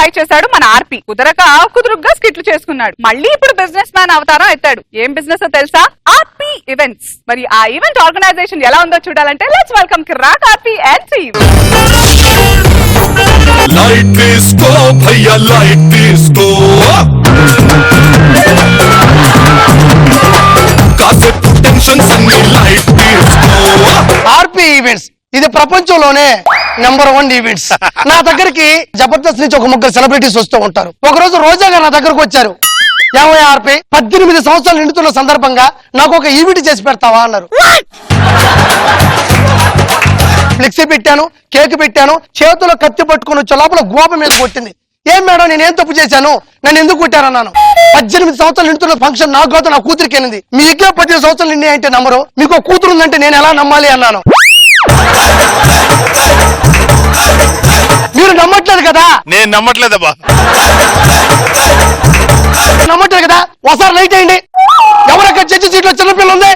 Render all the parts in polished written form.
Try చేశాడు మన ఆర్పి. కుదురుగ్గా స్కిట్లు చేసుకున్నాడు. మళ్ళీ ఇప్పుడు బిజినెస్ మ్యాన్ అవతారం ఎత్తాడు. ఏం బిజినెస్ తెలుసా? ఆర్పి ఈవెంట్స్. మరి ఆ ఈవెంట్ ఆర్గనైజేషన్ ఎలా ఉందో చూడాలంటే let's welcome Kiraak RP and team. Light disco, bhaiya light disco. కాసేపు టెన్షన్స్ అన్ని లైట్ disco. ఆర్పి ఈవెంట్స్ ఇది ప్రపంచంలోనే నంబర్ 1 ఈవెంట్స్. నా దగ్గరికి జబర్దస్త్ నుంచి ఒక ముగ్గురు సెలబ్రిటీస్ వస్తూ ఉంటారు. ఒక రోజు రోజా గారు నా దగ్గరకు వచ్చారు. ఏమయ్య ఆర్పి, 18 సంవత్సరాలు నిండుతున్న సందర్భంగా నాకు ఒక ఈవెంట్ చేసి పెడతావా అన్నారు. ఫ్లెక్సీ పెట్టాను, కేక్ పెట్టాను, చేతిలో కత్తి పట్టుకుని వచ్చే లోపల గోప మీద కొట్టింది. ఏం మేడం నేనేం తప్పు చేశాను, నన్ను ఎందుకు కొట్టారన్నాను. 18 సంవత్సరాలు నిండుతున్న ఫంక్షన్ నాకు కాదు నా కూతురికి వెళ్ళింది. మీకే 15 సంవత్సరాలు నిండి అంటే నమ్మరు, మీకు కూతురు ఉందంటే నేను ఎలా నమ్మాలి అన్నాను. మీరు నమ్మట్లేదు కదా? నేను నమ్మట్లేదబ్బా. నమ్మట్లేదు కదా? ఒకసారి లైట్ అయ్యండి. ఎవరక్కడ చర్చి సీట్లో చిన్నపిల్ల ఉంది.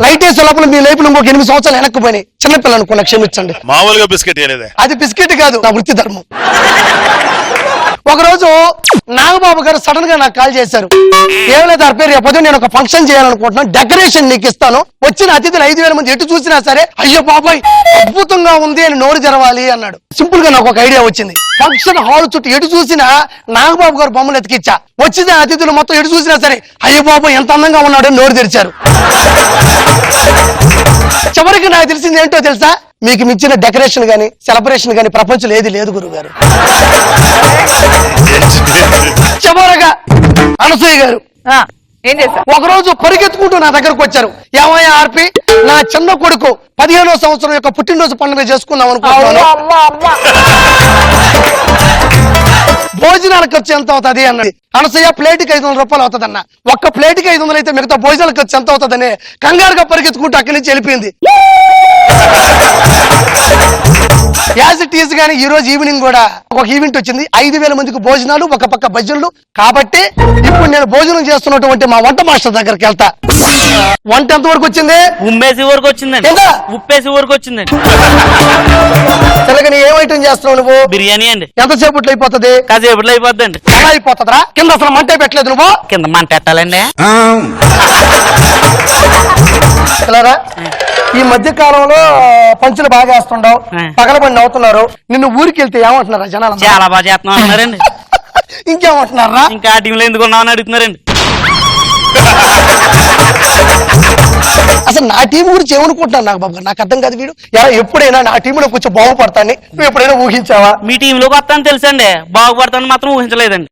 లైట్ వేసే లోపల మీ లైఫ్లో ఇంకొక 8 సంవత్సరాలు వెనక్కిపోయినాయి. చిన్నపిల్ల అనుకున్నా, క్షమించండి. మామూలుగా బిస్కెట్ వేయలేదే. అది బిస్కెట్ కాదు, నా వృత్తి ధర్మం. ఒకరోజు నాగబాబు గారు సడన్ గా నాకు కాల్ చేశారు. ఏం లేదు ఆర్పి, రేపు నేను ఒక ఫంక్షన్ చేయాలనుకుంటున్నాను, డెకరేషన్ నీకు ఇస్తాను, వచ్చిన అతిథులు 5,000 మంది ఎటు చూసినా సరే అయ్యో బాబాయ్ అద్భుతంగా ఉంది అని నోరు జరవాలి అన్నాడు. సింపుల్ గా నాకు ఒక ఐడియా వచ్చింది. ఫంక్షన్ హాల్ చుట్టూ ఎటు చూసినా నాగబాబు గారు బొమ్మలు ఎతికిచ్చా. వచ్చిన అతిథులు మొత్తం ఎటు చూసినా సరే అయ్యో బాబు ఎంత అందంగా ఉన్నాడు అని నోరు తెరిచారు. చివరికి నాకు తెలిసింది ఏంటో తెలుసా? మీకు మించిన డెకరేషన్ గానీ సెలబ్రేషన్ గానీ ప్రపంచంలో ఏది లేదు గురువు గారు. చివరగా అనసూయ గారు ఏం చేశారు? ఒకరోజు పరిగెత్తుకుంటూ నా దగ్గరకు వచ్చారు. ఏమయ్య ఆర్పి, నా చిన్న కొడుకు 15వ సంవత్సరం యొక్క పుట్టినరోజు పండుగ చేసుకుందాం అనుకుంటున్నాను, భోజనాల ఖర్చు ఎంత అవుతుంది అన్నది. అనసూయ ప్లేట్కి 500 రూపాయలు అవుతుందన్న. ఒక్క ప్లేట్కి 500 అయితే మిగతా భోజనాల ఖర్చు ఎంత అవుతుందని కంగారుగా పరిగెత్తుకుంటూ అక్కడి నుంచి వెళ్ళిపోయింది. యాజ్ ఇట్ ఈజ్ గానీ ఈ రోజు ఈవినింగ్ కూడా ఒక ఈవెంట్ వచ్చింది. 5,000 మందికి భోజనాలు, ఒక పక్క భజనలు. కాబట్టి ఇప్పుడు నేను భోజనం చేస్తున్నటువంటి మా వంట మాస్టర్ దగ్గరికి వెళ్తా. వంట ఎంత వరకు వచ్చింది? ఉమ్మేసి వరకు వచ్చిందండి. ఉప్పేసి వరకు వచ్చిందండి. తెలగని ఏం ఐటమ్ చేస్తున్నావు నువ్వు? బిర్యానీ అండి. ఎంతసేపట్లో అయిపోతుంది? కాసేపట్లో అయిపోద్దండి. ఎలా అయిపోతుందా? కింద అసలు మంటే పెట్టలేదు నువ్వు. కింద మంట పెట్టాలండి. ఈ మధ్య కాలంలో పంచులు బాగా వేస్తుండవు, పగలబండి అవుతున్నారు. నిన్ను ఊరికి వెళ్తే ఏమంటున్నారా జనాలు? చాలా బాగా చేస్తున్నాం అన్నారండి. ఇంకేమంటున్నారా? ఇంకా ఆ టీంలో ఎందుకు ఉన్నామని అడుగుతున్నారండి. అసలు నా టీం గురించి ఏమనుకుంటున్నాను నాకు బాబు, నాకు అర్థం కాదు. వీడు ఎప్పుడైనా నా టీంలో కొంచెం బాగుపడతాను నువ్వు ఎప్పుడైనా ఊహించావా? మీ టీంలోకి వస్తాను తెలుసండి, బాగుపడతాను మాత్రం ఊహించలేదండి.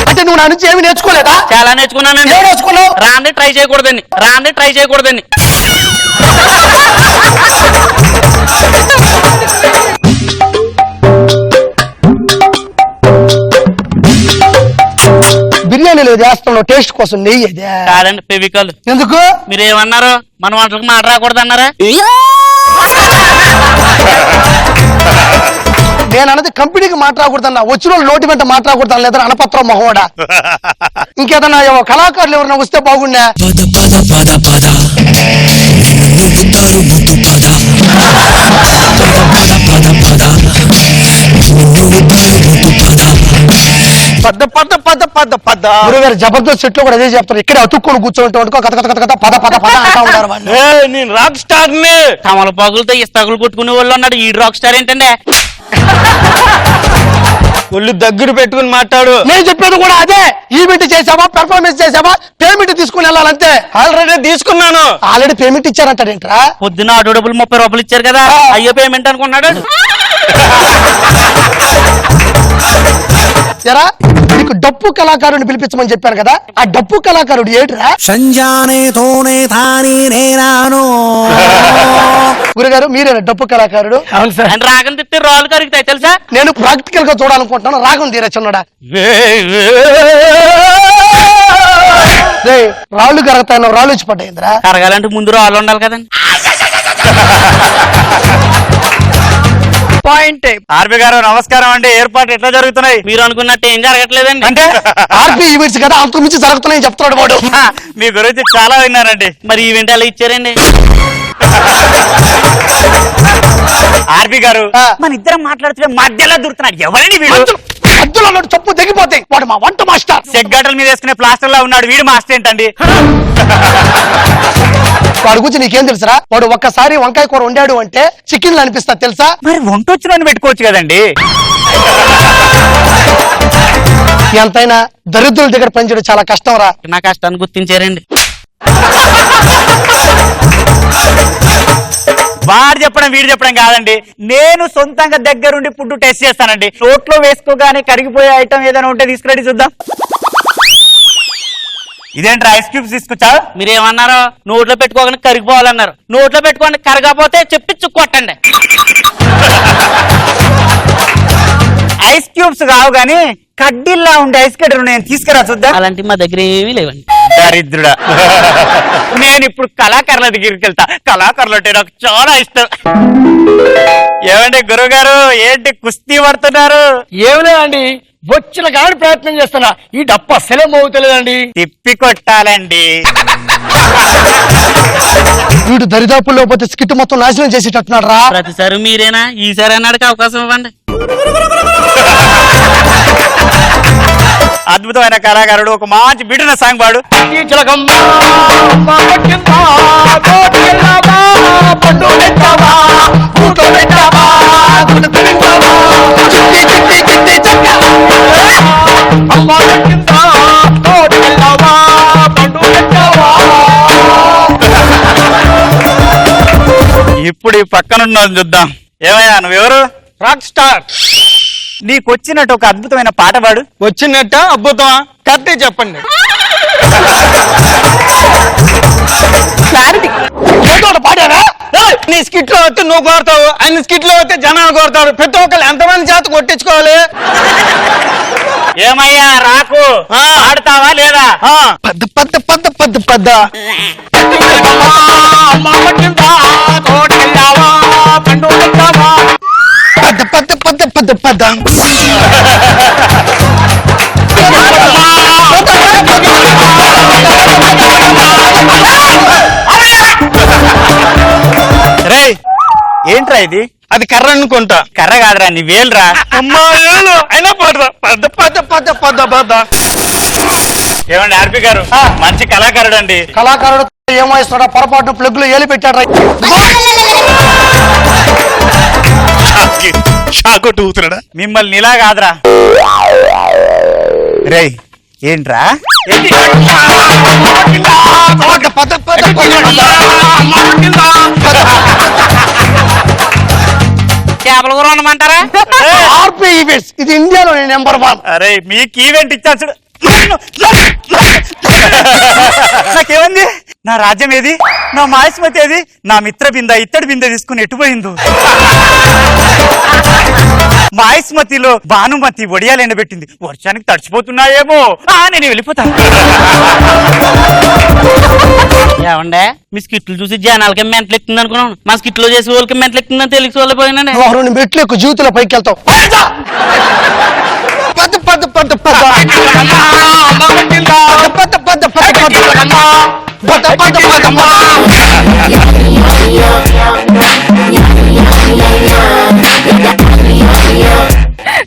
అంటే నువ్వు నా నుంచి ఏమి నేర్చుకోలేదా? చాలా నేర్చుకున్నానండి. నేర్చుకున్నావు? రాండి ట్రై చేయకూడదండి. బిర్యానీలో చేస్తున్నావు టేస్ట్ కోసం నెయ్యి కాదండి, ఫెవికాల్. ఎందుకు? మీరేమన్నారు? మన వంటలకు మాట రాకూడదు అన్నారా? నేను అన్నది కంపెనీకి మాట్లాడకూడదన్నా, వచ్చిన వాళ్ళు నోటి వెంట మాట్లాడకూడదు లేదా అనపత్రం మొహోడా. ఇంకేదన్నా కళాకారులు ఎవరన్నా వస్తే బాగుండా. గురుగారు జబర్దస్త్ సెట్ లో కూడా అదే చెప్తారు. ఇక్కడే అతుక్కొని కూర్చోంటే అంటా ఉన్నారు వాళ్ళు. నేను రాక్ స్టార్ ని. తమలపాకులతో ఇస్తగులు కొట్టుకునే వాళ్ళు అన్నాడు. ఈ రాక్ స్టార్ ఏంటండి? ఒళ్ళు దగ్గర పెట్టుకుని మాట్లాడు. నేను చెప్పేది కూడా అదే. ఈవెంట్ చేసావా, పెర్ఫార్మెన్స్ చేసావా, పేమెంట్ తీసుకుని వెళ్ళాలంతే. ఆల్రెడీ తీసుకున్నాను. ఆల్రెడీ పేమెంట్ ఇచ్చారంటాడేంట్రా? పొద్దున ఆటో డబ్బులు 30 రూపాయలు ఇచ్చారు కదా, అయ్యో పేమెంట్ అనుకున్నాడు. నీకు డప్పు కళాకారుడిని పిలిపించమని చెప్పారు కదా, ఆ డప్పు కళాకారుడు ఏట్రా? గురుగారు మీరేనా డప్పు కళాకారుడు? అవును సార్. రాగం తిప్పితే రాళ్ళు కరుగుతాయి తెలుసా? నేను ప్రాక్టికల్ గా చూడాలనుకుంటున్నాను. రాగం తీరా చిన్నడా. రాళ్ళు కరుగుతాయి, రాళ్ళు వచ్చి పడ్డాయిందిరా. కరగాలంటే ముందు రాళ్ళు ఉండాలి కదండి. పాయింట్. ఆర్పి గారు నమస్కారం అండి. ఏర్పాట్లు ఎట్లా జరుగుతున్నాయి? మీరు అనుకున్నట్టు ఏం జరగట్లేదండి. అంటే ఆర్పి ఈవెంట్స్ కదా, అంత మించి జరుగుతున్నాయి చెప్తున్నాడు వాడు. మీ గురించి చాలా విన్నారండి. మరి ఈవెంట్ ఎలా ఇచ్చారండి? ఆర్బి గారు ఆ. మన ఇద్దరం మాట్లాడుతుంటే మధ్యలో దూరుతున్నాడు ఎవరండి వీడు అద్దులో ఉన్నాడు, చెప్పు తెగిపోతాయి. వాడు మా వంట మాస్టర్. సెగ్గటల మీద వేసుకునే ప్లాస్టర్ లా ఉన్నాడు వీడు మాస్టర్ ఏంటండి వాడు గురించి నీకేం తెలుసురా? వాడు ఒక్కసారి వంకాయ కూర వండాడు అంటే చికెన్లు అనిపిస్తా తెలుసా? మరి వంట వచ్చిన పెట్టుకోవచ్చు కదండి ఎంతైనా దరిద్రుల దగ్గర పనిచేయడం చాలా కష్టం రా. నా కష్టాన్ని గుర్తించారండి వాడు చెప్పడం వీడు చెప్పడం కాదండి, నేను సొంతంగా దగ్గరుండి ఫుడ్ టెస్ట్ చేస్తానండి. నోట్లో వేసుకోగానే కరిగిపోయే ఐటమ్ ఏదైనా ఉంటే తీసుకురండి చూద్దాం. ఇదేంటి ఐస్ క్యూబ్స్ తీసుకొచ్చా? మీరేమన్నారు? నోట్లో పెట్టుకోగానే కరిగిపోవాలన్నారు. నోట్లో పెట్టుకోండి, కరగకపోతే చెప్పి చుక్కొట్టండి. ఐస్ క్యూబ్స్ కావు గానీ కడ్డీల్లా ఉండే ఐస్ కడ్డీలు నేను తీసుకురా చూద్దాం. అలాంటి మా దగ్గర ఏమీ లేవండి. దరిద్రుడా. నేను ఇప్పుడు కళాకారుల దగ్గరికి వెళ్తా. కళాకారులు అంటే నాకు చాలా ఇష్టం. ఏమండి గురువు గారు, ఏంటి కుస్తీ పడుతున్నారు? ఏం లేదండి, బొచ్చిన కానీ ప్రయత్నం చేస్తున్నా. ఈ డప్ప అసలే మోగుతలేదండి. తిప్పి కొట్టాలండి. వీడు దరిదాపుల్లో పోతే స్కిట్ మొత్తం నాశనం చేసేటట్టున్నాడు రా. ప్రతిసారి మీరేనా? ఈసారి అన్నాడికి అవకాశం ఇవ్వండి. అద్భుతమైన కళాకారుడు ఒక మంచి బిడ్డన సాంగ్ పాడు. ఇప్పుడు ఈ పక్కనున్న చూద్దాం. ఏమయ్యా నువ్వెవరు? Rock star. నీకు వచ్చినట్టు ఒక అద్భుతమైన పాట పాడు. వచ్చినట్ట అద్భుతమా? కరెక్టే చెప్పండి. క్లారిటీ. ఏదో ఒకటి పాడారా? ఏయ్, నీ స్కిట్ లో వస్తే నువ్వు కోరుతావు, ఆయన స్కిట్ లో వస్తే జనాలు కోరుతాడు. ప్రతి ఒక్కరు ఎంతమంది చేత కొట్టించుకోవాలి. ఏమయ్యా రాకు, ఆడతావా లేదా? పద్ద పద్ద పద్ద పద్ద పద్ద పద్ద పద్ద పద్ద పద్ద పద్ద. రేయ్ ఏంట్రా ఇది? అది కర్ర అనుకుంటా. కర్ర కాదురా, నీ వేలురా. అమ్మా ఏలు అయినా పడదా. పద్ద పద్ద పద్ద పద్ద పద్ద. ఏమండి ఆర్పి గారు, మంచి కళాకారుడు అండి. కళాకారుడు ఏమో ఇస్తాడా? పొరపాటు ప్లగ్ లో ఏలి పెట్టాడు. షాకొట్టు ఊతున్నాడా? మిమ్మల్ని ఇలా కాదురా. రేయ్ ఏంట్రా? పద్ద పద్ద పద్ద పద్ద. చేపల కూర ఉండమంటారా? ఆర్పీ ఈవెంట్స్ ఇది ఇండియాలో నెంబర్ 1. అరే మీకు ఈవెంట్ ఇచ్చాను చూడు. నాకేమంది? నా రాజ్యం ఏది? నా మాయస్మతి ఏది? నా మిత్ర బింద ఇత్తడి బింద తీసుకుని ఎట్టుపోయింది. మాయస్మతిలో భానుమతి ఒడియాలు ఎండబెట్టింది. వర్షానికి తడిచిపోతున్నాయేమో. నేను వెళ్ళిపోతాను. ఏమండే మీ స్కిట్లు చూసి జనాలకి మెంటలు ఎక్కుతుంది అనుకున్నాను. మా స్కిట్లో చేసే వాళ్ళకి మెంటలు ఎక్కుతుందని తెలిసి వాళ్ళు పోయినండి. రెండు మెట్లు ఎక్కువ జీవితంలో పైకి వెళ్తావు. పద్ద పద్ద పద్ద పద్ద పద్ద పద్ద పద్ద పద్ద పద్ద.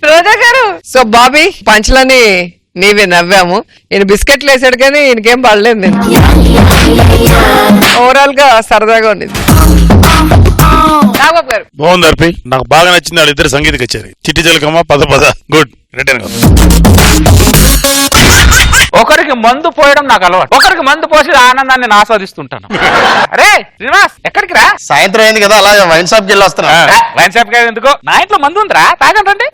రోజా గారు, సో బాబీ పంచులని నీవే నవ్వాము. ఈయన బిస్కెట్లు వేసాడు కానీ ఈయనకేం పడలేదు. నేను ఓవరాల్ గా సరదాగా ఉండేది. నాగబాబు గారు, బాగుంది అర్పి, నాకు బాగా నచ్చింది వాళ్ళిద్దరు సంగీత కచేరి. చిట్టి జలకమ్మ పద పద గుడ్ రిటర్న్. ఒకరికి మందు పోయడం నాకు అలవాటు. ఒకరికి మందు పోసి ఆనందాన్ని నేను ఆస్వాదిస్తుంటాను. అరే శ్రీనివాస్ ఎక్కడికి రా? సాయంత్రం అయింది కదా, అలా వైన్ షాప్ కి వెళ్ళి వస్తున్నా. వైన్ షాప్ కి ఎందుకు? నా ఇంట్లో మందు ఉందిరా, తాగండి.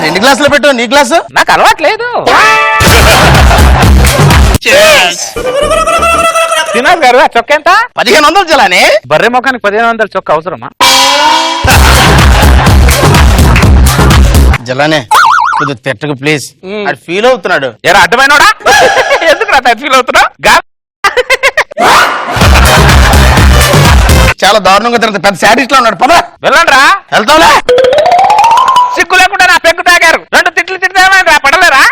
2 గ్లాసులు పెట్టు. నీ గ్లాసు నాకు అలవాటు లేదు. శ్రీనివాస్ గారు ఆ చొక్క ఎంత? 1500 జలానే. బర్రె మొఖానికి 1500 చొక్క అవసరమా? జలానే కొద్దిగా తిట్టకు ప్లీజ్. అది ఫీల్ అవుతున్నాడు. ఎరా అడ్డమైనోడా? ఎందుకు రా ఫీల్ అవుతున్నావు? చాలా దారుణంగా తిరుగుతుంది. పెద్ద శాడిస్ట్ లో ఉన్నాడు. పద వెళ్ళండి రా. వెళ్తాంలే. సిగ్గు లేకుండా నా పెగ్గు తాగారు. 2 తిట్లు తిట్టామని రా పడలేరా?